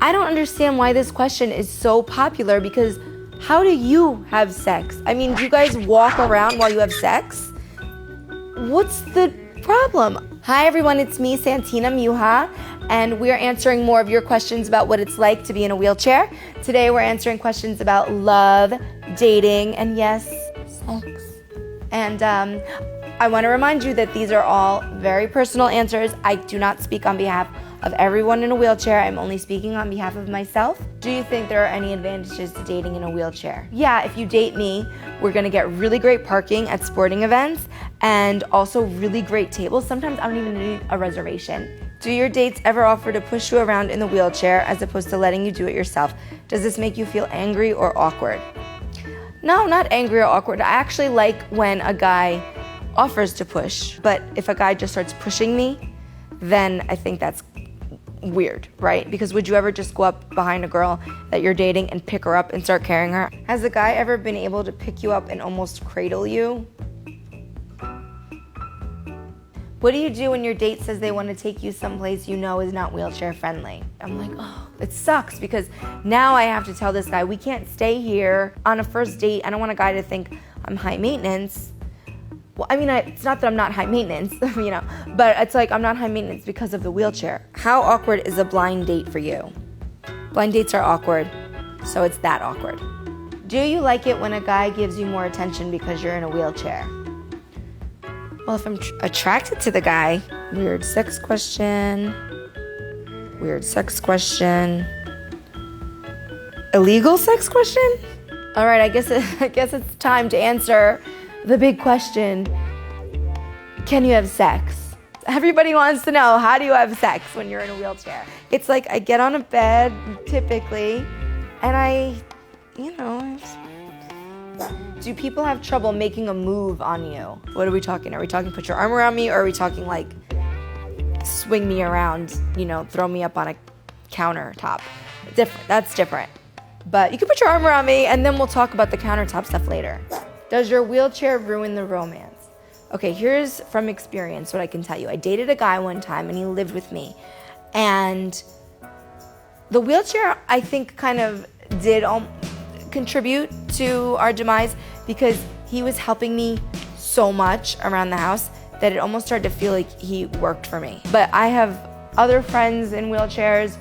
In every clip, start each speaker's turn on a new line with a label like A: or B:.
A: I don't understand why this question is so popular, because how do you have sex? I mean, do you guys walk around while you have sex? What's the problem? Hi everyone, it's me, Santina Muha, and we're answering more of your questions about what it's like to be in a wheelchair. Today we're answering questions about love, dating, and yes, sex. And I want to remind you that these are all very personal answers. I do not speak on behalf of everyone in a wheelchair. I'm only speaking on behalf of myself. Do you think there are any advantages to dating in a wheelchair? Yeah, if you date me, we're gonna get really great parking at sporting events and also really great tables. Sometimes I don't even need a reservation. Do your dates ever offer to push you around in the wheelchair as opposed to letting you do it yourself? Does this make you feel angry or awkward? No, not angry or awkward. I actually like when a guy offers to push, but if a guy just starts pushing me, then I think that's weird, right? Because would you ever just go up behind a girl that you're dating and pick her up and start carrying her? Has a guy ever been able to pick you up and almost cradle you? What do you do when your date says they want to take you someplace you know is not wheelchair friendly? I'm like, oh, it sucks, because now I have to tell this guy, we can't stay here on a first date. I don't want a guy to think I'm high maintenance. Well, I mean, it's not that I'm not high maintenance, but it's like I'm not high maintenance because of the wheelchair. How awkward is a blind date for you? Blind dates are awkward, so it's that awkward. Do you like it when a guy gives you more attention because you're in a wheelchair? Well, if I'm attracted to the guy, weird sex question. Illegal sex question? All right, I guess it's time to answer the big question. Can you have sex? Everybody wants to know, how do you have sex when you're in a wheelchair? It's like I get on a bed, typically, and do people have trouble making a move on you? What are we talking? Are we talking put your arm around me, or are we talking like swing me around, throw me up on a countertop? That's different. But you can put your arm around me and then we'll talk about the countertop stuff later. Does your wheelchair ruin the romance? Okay, here's from experience what I can tell you. I dated a guy one time and he lived with me. And the wheelchair, I think, kind of did contribute to our demise, because he was helping me so much around the house that it almost started to feel like he worked for me. But I have other friends in wheelchairs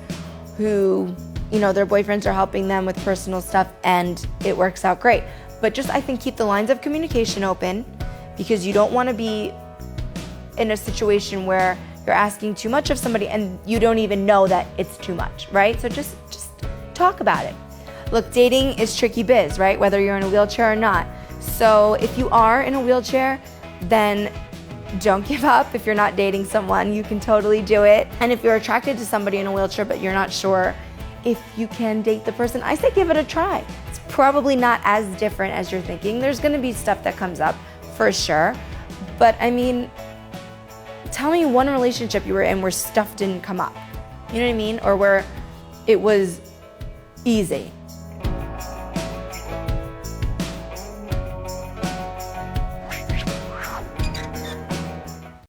A: who, their boyfriends are helping them with personal stuff and it works out great. But just, I think, keep the lines of communication open, because you don't want to be in a situation where you're asking too much of somebody and you don't even know that it's too much, right? So just talk about it. Look, dating is tricky biz, right? Whether you're in a wheelchair or not. So if you are in a wheelchair, then don't give up. If you're not dating someone, you can totally do it. And if you're attracted to somebody in a wheelchair but you're not sure if you can date the person, I say give it a try. It's probably not as different as you're thinking. There's gonna be stuff that comes up for sure. But I mean, tell me one relationship you were in where stuff didn't come up. You know what I mean? Or where it was easy.